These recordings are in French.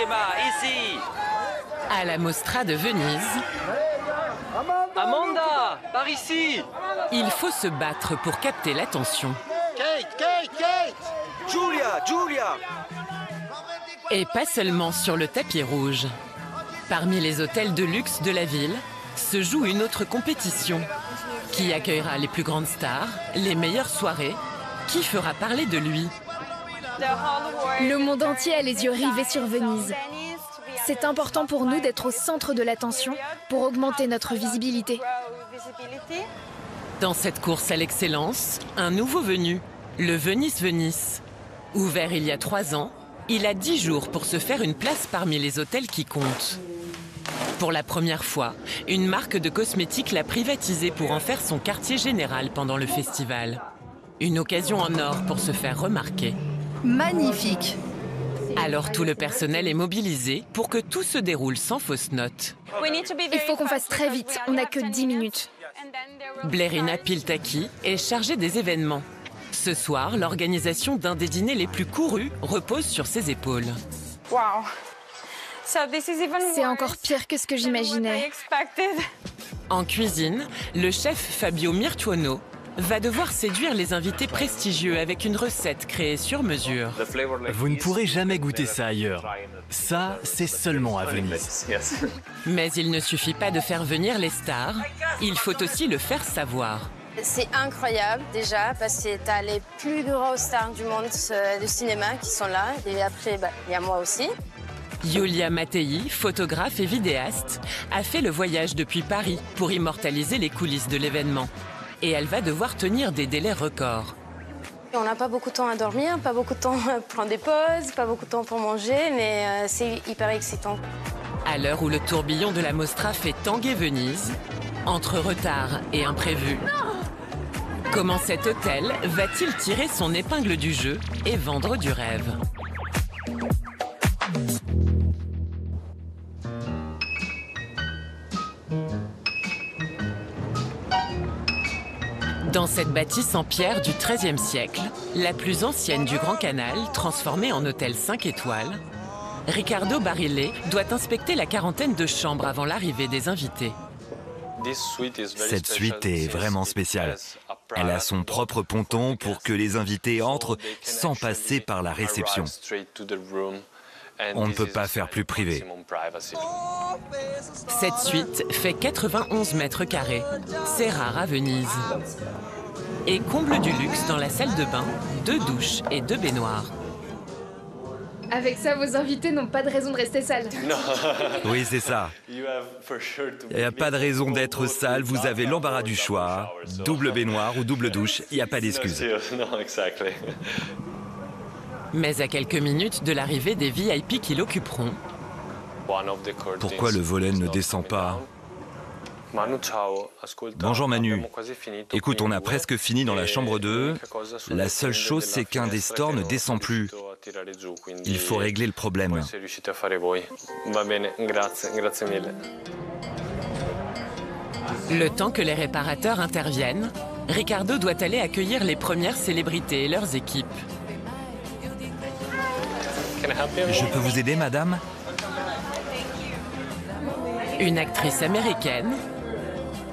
Ici. À la Mostra de Venise, Amanda, par ici. il faut se battre pour capter l'attention. Kate. Julia. Et pas seulement sur le tapis rouge. Parmi les hôtels de luxe de la ville, se joue une autre compétition. Qui accueillera les plus grandes stars, les meilleures soirées, qui fera parler de lui. Le monde entier a les yeux rivés sur Venise. C'est important pour nous d'être au centre de l'attention pour augmenter notre visibilité. Dans cette course à l'excellence, un nouveau venu, le Venice. Ouvert il y a 3 ans, il a 10 jours pour se faire une place parmi les hôtels qui comptent. Pour la première fois, une marque de cosmétiques l'a privatisé pour en faire son quartier général pendant le festival. Une occasion en or pour se faire remarquer. Magnifique! Alors tout le personnel est mobilisé pour que tout se déroule sans fausse note. Il faut qu'on fasse très vite, on n'a que 10 minutes. Blerina Piltaki est chargée des événements. Ce soir, l'organisation d'un des dîners les plus courus repose sur ses épaules. C'est encore pire que ce que j'imaginais. En cuisine, le chef Fabio Mirtuono va devoir séduire les invités prestigieux avec une recette créée sur mesure. Vous ne pourrez jamais goûter ça ailleurs. Ça, c'est seulement à Venise. Mais il ne suffit pas de faire venir les stars, il faut aussi le faire savoir. C'est incroyable déjà parce que tu as les plus gros stars du monde du cinéma qui sont là et après il y a moi aussi. Yulia Mattei, photographe et vidéaste, a fait le voyage depuis Paris pour immortaliser les coulisses de l'événement. Et elle va devoir tenir des délais records. On n'a pas beaucoup de temps à dormir, pas beaucoup de temps pour prendre des pauses, pas beaucoup de temps pour manger, mais c'est hyper excitant. À l'heure où le tourbillon de la Mostra fait tanguer Venise, entre retard et imprévu, comment cet hôtel va-t-il tirer son épingle du jeu et vendre du rêve ? Dans cette bâtisse en pierre du XIIIe siècle, la plus ancienne du Grand Canal, transformée en hôtel 5 étoiles, Riccardo Barile doit inspecter la quarantaine de chambres avant l'arrivée des invités. Cette suite est vraiment spéciale. Elle a son propre ponton pour que les invités entrent sans passer par la réception. On ne peut pas faire plus privé. Cette suite fait 91 mètres carrés. C'est rare à Venise. Et comble du luxe dans la salle de bain, 2 douches et 2 baignoires. Avec ça, vos invités n'ont pas de raison de rester sales. Oui, c'est ça. Il n'y a pas de raison d'être sale, vous avez l'embarras du choix. Double baignoire ou double douche, il n'y a pas d'excuse. Mais à quelques minutes de l'arrivée des VIP qui l'occuperont... Pourquoi le volet ne descend pas? Bonjour Manu. Écoute, on a presque fini dans la chambre 2. La seule chose, c'est qu'un des stores ne descend plus. Il faut régler le problème. Le temps que les réparateurs interviennent, Riccardo doit aller accueillir les premières célébrités et leurs équipes. Je peux vous aider, madame? Une actrice américaine,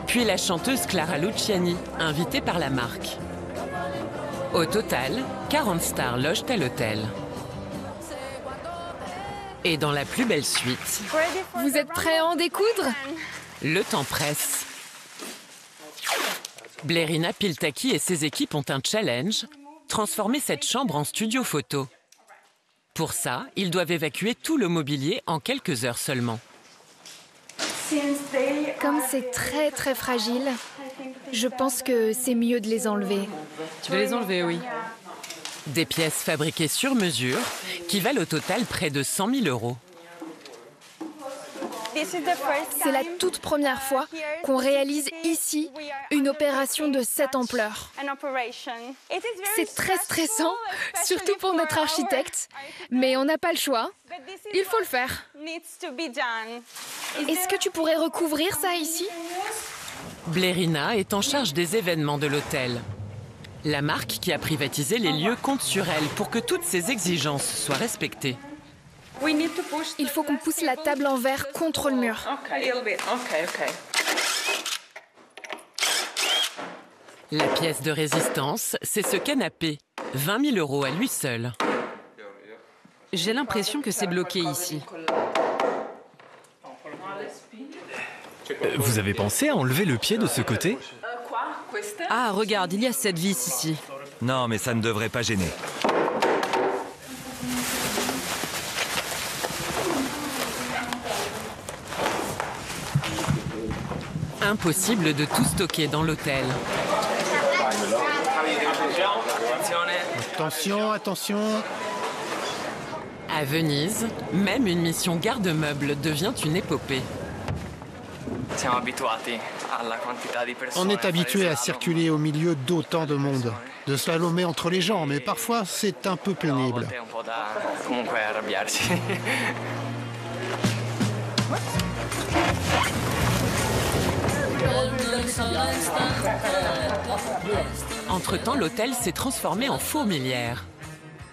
puis la chanteuse Clara Luciani, invitée par la marque. Au total, 40 stars logent à l'hôtel. Et dans la plus belle suite... Vous êtes prêts à en découdre? Le temps presse. Blerina Piltaki et ses équipes ont un challenge, transformer cette chambre en studio photo. Pour ça, ils doivent évacuer tout le mobilier en quelques heures seulement. Comme c'est très fragile, je pense que c'est mieux de les enlever. Tu veux les enlever, oui. Des pièces fabriquées sur mesure qui valent au total près de 100 000 €. C'est la toute première fois qu'on réalise ici une opération de cette ampleur. C'est très stressant, surtout pour notre architecte, mais on n'a pas le choix. Il faut le faire. Est-ce que tu pourrais recouvrir ça ici? Blerina est en charge des événements de l'hôtel. La marque qui a privatisé les lieux compte sur elle pour que toutes ses exigences soient respectées. Il faut qu'on pousse la table en verre contre le mur. La pièce de résistance, c'est ce canapé. 20 000 € à lui seul. J'ai l'impression que c'est bloqué ici. Vous avez pensé à enlever le pied de ce côté? Ah, regarde, il y a cette vis ici. Non, mais ça ne devrait pas gêner. Impossible de tout stocker dans l'hôtel. Attention, attention. À Venise, même une mission garde-meubles devient une épopée. On est habitué à circuler au milieu d'autant de monde, de slalomer entre les gens, mais parfois c'est un peu pénible. Entre-temps, l'hôtel s'est transformé en fourmilière.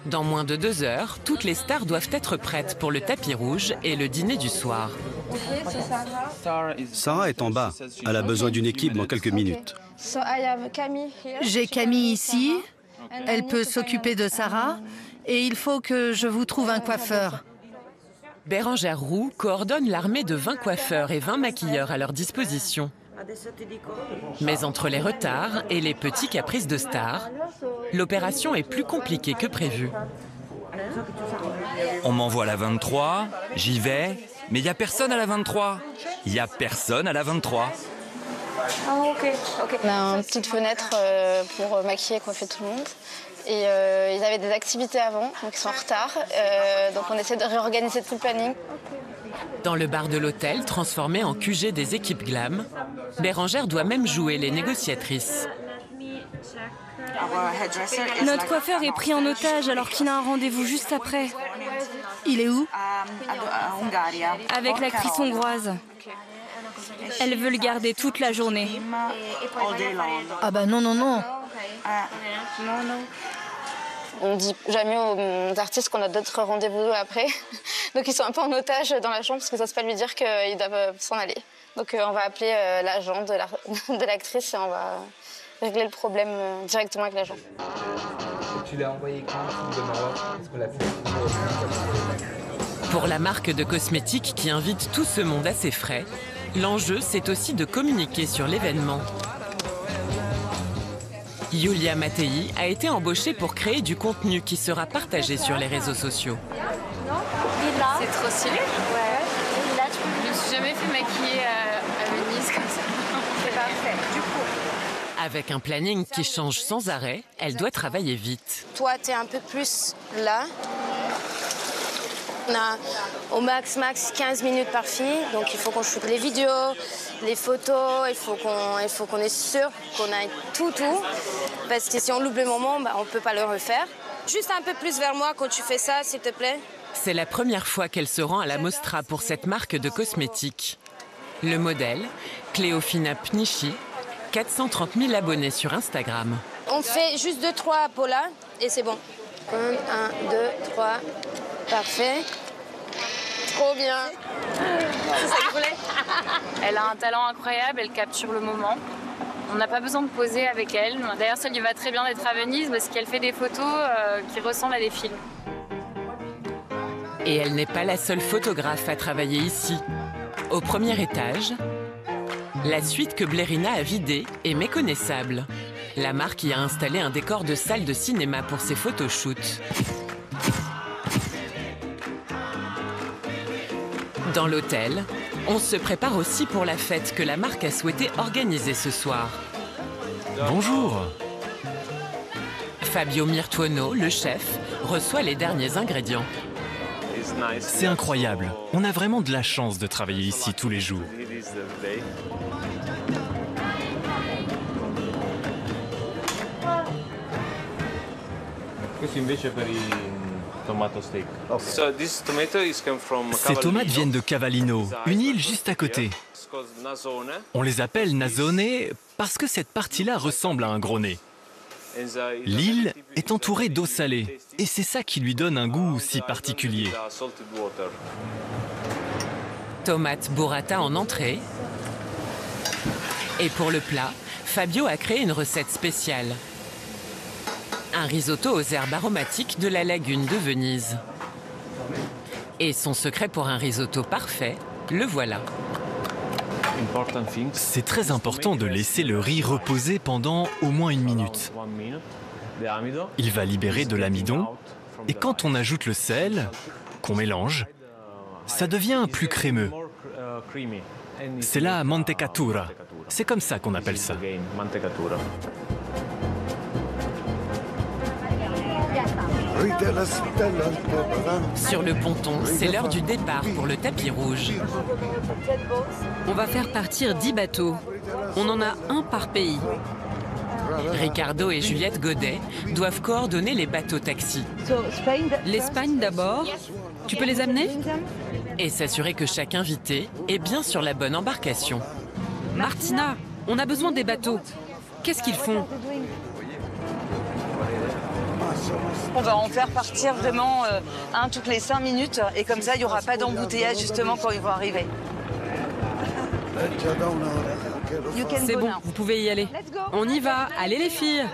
Dans moins de 2 heures, toutes les stars doivent être prêtes pour le tapis rouge et le dîner du soir. Sarah est en bas. Elle a besoin d'une équipe dans quelques minutes. J'ai Camille ici. Elle peut s'occuper de Sarah. Et il faut que je vous trouve un coiffeur. Bérengère Roux coordonne l'armée de 20 coiffeurs et 20 maquilleurs à leur disposition. Mais entre les retards et les petits caprices de stars, l'opération est plus compliquée que prévu. On m'envoie la 23, j'y vais, mais il n'y a personne à la 23. Il n'y a personne à la 23. On a une petite fenêtre pour maquiller et coiffer tout le monde. Et ils avaient des activités avant, donc ils sont en retard. Donc on essaie de réorganiser tout le planning. Dans le bar de l'hôtel, transformé en QG des équipes glam, Bérengère doit même jouer les négociatrices. Notre coiffeur est pris en otage alors qu'il a un rendez-vous juste après. Il est où? Avec l'actrice hongroise. Elle veut le garder toute la journée. Ah bah non, non, non. On dit jamais aux artistes qu'on a d'autres rendez-vous après. Donc ils sont un peu en otage dans la chambre parce qu'ils n'osent pas lui dire qu'ils doivent s'en aller. Donc on va appeler l'agent de l'actrice et on va régler le problème directement avec l'agent. Tu l'as envoyé quand? Pour la marque de cosmétiques qui invite tout ce monde à ses frais, l'enjeu c'est aussi de communiquer sur l'événement. Yulia Mattei a été embauchée pour créer du contenu qui sera partagé sur les réseaux sociaux. C'est trop stylé. Ouais. Je me suis jamais fait maquiller à Venise comme ça. C'est parfait. Du coup. Avec un planning qui change sans arrêt, elle doit travailler vite. Toi, tu es un peu plus là. On a au max 15 minutes par fille, donc il faut qu'on shoote les vidéos, les photos, il faut qu'on est sûr qu'on a tout, parce que si on loupe le moment, on ne peut pas le refaire. Juste un peu plus vers moi quand tu fais ça, s'il te plaît. C'est la première fois qu'elle se rend à la Mostra pour cette marque de cosmétiques. Le modèle, Cléofina Pnichi, 430 000 abonnés sur Instagram. On fait juste 2-3 à Paula et c'est bon. 1, 2, 3, parfait. Trop bien. C'est ça que je voulais. Elle a un talent incroyable, elle capture le moment. On n'a pas besoin de poser avec elle. D'ailleurs, ça lui va très bien d'être à Venise parce qu'elle fait des photos qui ressemblent à des films. Et elle n'est pas la seule photographe à travailler ici. Au premier étage, la suite que Blérina a vidée est méconnaissable. La marque y a installé un décor de salle de cinéma pour ses photoshoots. Dans l'hôtel, on se prépare aussi pour la fête que la marque a souhaité organiser ce soir. Bonjour. Fabio Mirtuono, le chef, reçoit les derniers ingrédients. C'est incroyable. On a vraiment de la chance de travailler ici tous les jours. Ces tomates viennent de Cavallino, une île juste à côté. On les appelle Nasone parce que cette partie-là ressemble à un gros nez. L'île est entourée d'eau salée et c'est ça qui lui donne un goût si particulier. Tomate burrata en entrée. Et pour le plat, Fabio a créé une recette spéciale. Un risotto aux herbes aromatiques de la lagune de Venise. Et son secret pour un risotto parfait, le voilà. C'est très important de laisser le riz reposer pendant au moins 1 minute. Il va libérer de l'amidon et quand on ajoute le sel, qu'on mélange, ça devient plus crémeux. C'est la mantecatura. C'est comme ça qu'on appelle ça. Sur le ponton, c'est l'heure du départ pour le tapis rouge. On va faire partir 10 bateaux. On en a un par pays. Ricardo et Juliette Godet doivent coordonner les bateaux-taxis. L'Espagne d'abord. Tu peux les amener? Et s'assurer que chaque invité est bien sur la bonne embarcation. Martina, on a besoin des bateaux. Qu'est-ce qu'ils font? On va en faire partir vraiment un toutes les 5 minutes et comme ça il n'y aura pas d'embouteillage justement quand ils vont arriver. C'est bon, vous pouvez y aller. On y va, allez les filles.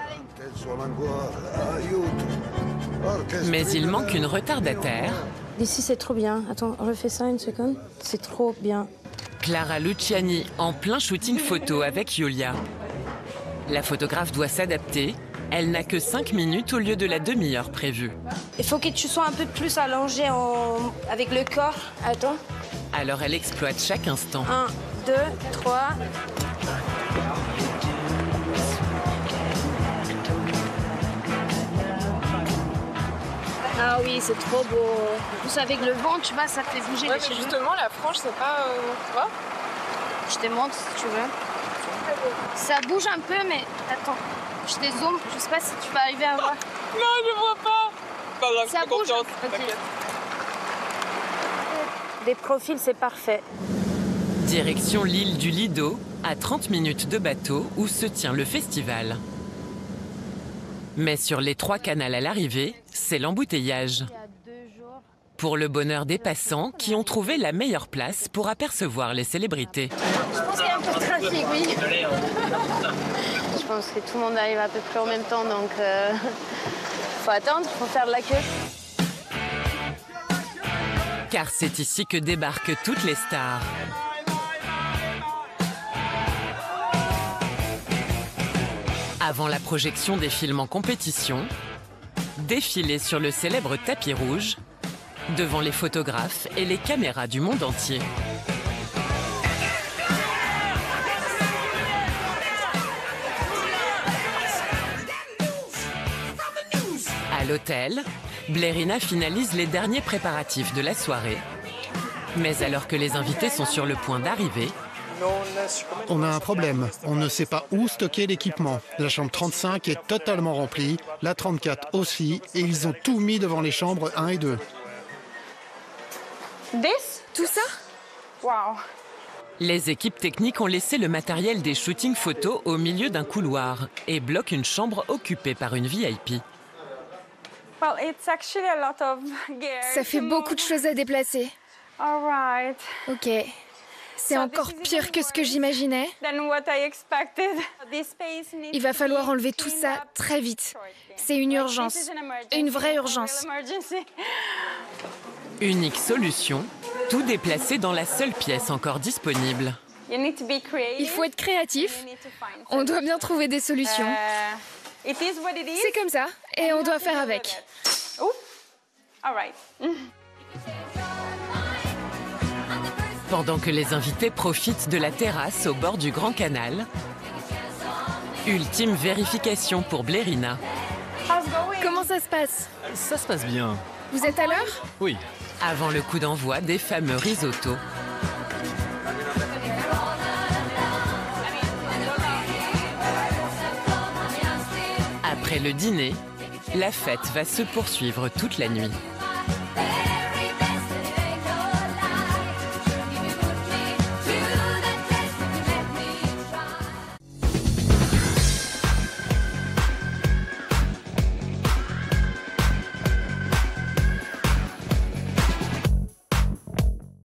Mais il manque une retardataire. Ici c'est trop bien. Attends, refais ça une seconde. C'est trop bien. Clara Luciani en plein shooting photo avec Yulia. La photographe doit s'adapter. Elle n'a que 5 minutes au lieu de la demi-heure prévue. Il faut que tu sois un peu plus allongé avec le corps. Attends. Alors elle exploite chaque instant. 1, 2, 3. Ah oui, c'est trop beau. En plus, avec le vent, tu vois, ça fait bouger les cheveux. Justement, la frange, c'est pas... tu vois? Je te montre si tu veux. Ça bouge un peu, mais attends. Je te zoome, je sais pas si tu vas arriver à voir. Non, je vois pas. Pas grave, ça bouge. Okay. Des profils, c'est parfait. Direction l'île du Lido, à 30 minutes de bateau où se tient le festival. Mais sur les 3 canals à l'arrivée, c'est l'embouteillage. Pour le bonheur des passants qui ont trouvé la meilleure place pour apercevoir les célébrités. Je pense qu'il y a un peu de trafic, oui. Je pense que tout le monde arrive à peu près en même temps, donc faut attendre, faut faire de la queue. Car c'est ici que débarquent toutes les stars. Avant la projection des films en compétition, défiler sur le célèbre tapis rouge, devant les photographes et les caméras du monde entier. À l'hôtel, Blérina finalise les derniers préparatifs de la soirée. Mais alors que les invités sont sur le point d'arriver... On a un problème. On ne sait pas où stocker l'équipement. La chambre 35 est totalement remplie, la 34 aussi, et ils ont tout mis devant les chambres 1 et 2. Tout ça? Wow. Les équipes techniques ont laissé le matériel des shootings photos au milieu d'un couloir et bloquent une chambre occupée par une VIP. Ça fait beaucoup de choses à déplacer. Ok. C'est encore pire que ce que j'imaginais. Il va falloir enlever tout ça très vite. C'est une urgence. Une vraie urgence. Unique solution, tout déplacer dans la seule pièce encore disponible. Il faut être créatif. On doit bien trouver des solutions. C'est comme ça, et on doit faire avec. Pendant que les invités profitent de la terrasse au bord du Grand Canal, ultime vérification pour Blérina. Comment ça se passe? Ça se passe bien. Vous êtes à l'heure? Oui. Avant le coup d'envoi des fameux risottos. Après le dîner, la fête va se poursuivre toute la nuit.